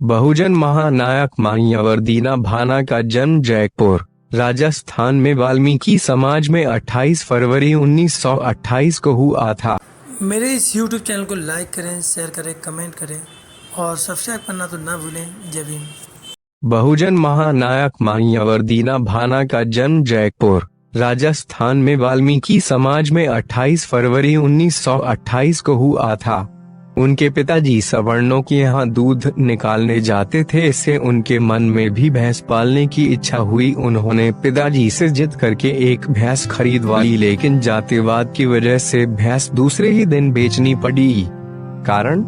बहुजन महानायक मान्यवर दीना भाना का जन्म जयपुर, राजस्थान में वाल्मीकि समाज में 28 फरवरी 1928 को हुआ था। मेरे इस YouTube चैनल को लाइक करें, शेयर करें, कमेंट करें और सब्सक्राइब करना तो ना भूलें। जय भीम। बहुजन महानायक मान्यवर दीना भाना का जन्म जयपुर, राजस्थान में वाल्मीकि समाज में 28 फरवरी 1928 को हुआ था। उनके पिताजी सवर्णों के यहाँ दूध निकालने जाते थे। इससे उनके मन में भी भैंस पालने की इच्छा हुई। उन्होंने पिताजी से जिद करके एक भैंस खरीदवाई, लेकिन जातिवाद की वजह से भैंस दूसरे ही दिन बेचनी पड़ी। कारण,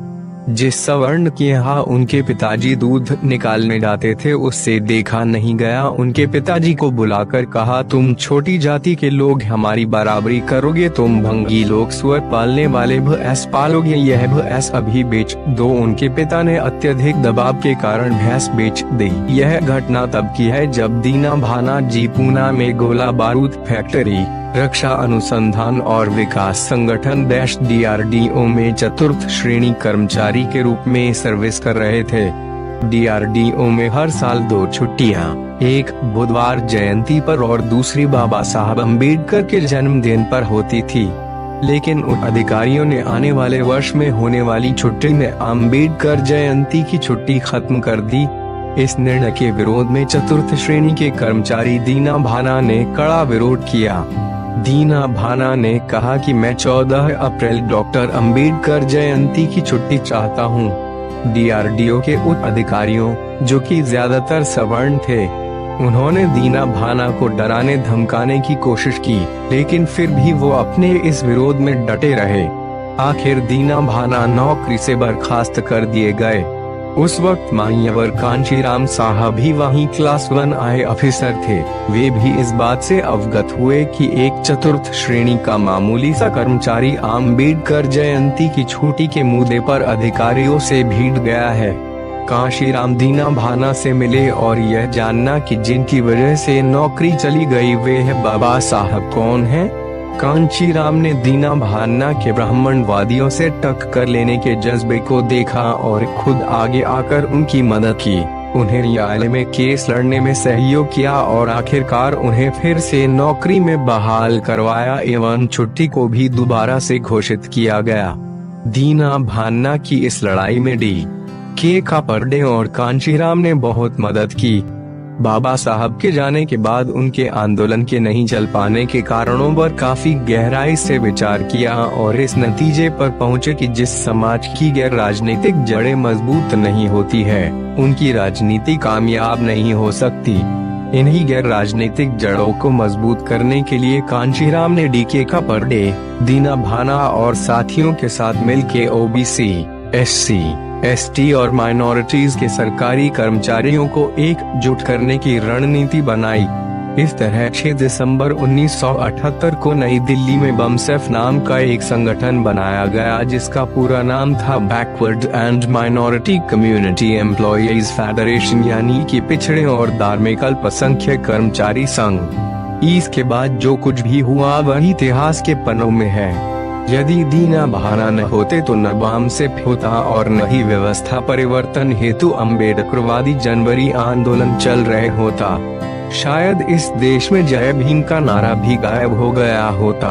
जिस सवर्ण के यहाँ उनके पिताजी दूध निकालने जाते थे उससे देखा नहीं गया। उनके पिताजी को बुलाकर कहा, तुम छोटी जाति के लोग हमारी बराबरी करोगे, तुम भंगी लोग सुअर पालने वाले भैंस पालोगे, यह भैंस अभी बेच दो। उनके पिता ने अत्यधिक दबाव के कारण भैंस बेच दी। यह घटना तब की है जब दीना भाना जी पूना में गोला बारूद फैक्ट्री, रक्षा अनुसंधान और विकास संगठन DRDO में चतुर्थ श्रेणी कर्मचारी के रूप में सर्विस कर रहे थे। DRDO में हर साल 2 छुट्टियां, एक बुधवार जयंती पर और दूसरी बाबा साहब अम्बेडकर के जन्मदिन पर होती थी। लेकिन उन अधिकारियों ने आने वाले वर्ष में होने वाली छुट्टी में अम्बेडकर जयंती की छुट्टी खत्म कर दी। इस निर्णय के विरोध में चतुर्थ श्रेणी के कर्मचारी दीना भाना ने कड़ा विरोध किया। दीना भाना ने कहा कि मैं 14 अप्रैल डॉक्टर अंबेडकर जयंती की छुट्टी चाहता हूं। DRDO के उच्च अधिकारियों, जो कि ज्यादातर सवर्ण थे, उन्होंने दीना भाना को डराने धमकाने की कोशिश की, लेकिन फिर भी वो अपने इस विरोध में डटे रहे। आखिर दीना भाना नौकरी से बर्खास्त कर दिए गए। उस वक्त मान्यवर कांशीराम साहब भी वहीं क्लास 1 IAS अफिसर थे। वे भी इस बात से अवगत हुए कि एक चतुर्थ श्रेणी का मामूली सा कर्मचारी अम्बेडकर जयंती की छुट्टी के मुद्दे पर अधिकारियों से भिड़ गया है। कांशीराम दीना भाना से मिले और यह जानना कि जिनकी वजह से नौकरी चली गई वे है बाबा साहब कौन है। कांशीराम ने दीना भाना के ब्राह्मणवादियों से टक्कर लेने के जज्बे को देखा और खुद आगे आकर उनकी मदद की। उन्हें न्यायालय में केस लड़ने में सहयोग किया और आखिरकार उन्हें फिर से नौकरी में बहाल करवाया एवं छुट्टी को भी दोबारा से घोषित किया गया। दीना भाना की इस लड़ाई में D.K. कापरडे और कांशीराम ने बहुत मदद की। बाबा साहब के जाने के बाद उनके आंदोलन के नहीं चल पाने के कारणों पर काफी गहराई से विचार किया और इस नतीजे पर पहुंचे कि जिस समाज की गैर राजनीतिक जड़ें मजबूत नहीं होती है, उनकी राजनीति कामयाब नहीं हो सकती। इन्हीं गैर राजनीतिक जड़ों को मजबूत करने के लिए कांशीराम ने D.K. कापरडे, दीना भाना और साथियों के साथ मिलकर OBC, SC, ST और माइनॉरिटीज के सरकारी कर्मचारियों को एकजुट करने की रणनीति बनाई। इस तरह 6 दिसंबर 1978 को नई दिल्ली में BMSF नाम का एक संगठन बनाया गया, जिसका पूरा नाम था backward and minority community employees federation, यानी कि पिछड़े और धार्मिक अल्पसंख्यक कर्मचारी संघ। इसके बाद जो कुछ भी हुआ वह इतिहास के पन्नों में है। यदि दीना भाना न होते तो न BMSF होता और न ही व्यवस्था परिवर्तन हेतु अम्बेडकरवादी जनवरी आंदोलन चल रहे होता। शायद इस देश में जय भीम का नारा भी गायब हो गया होता।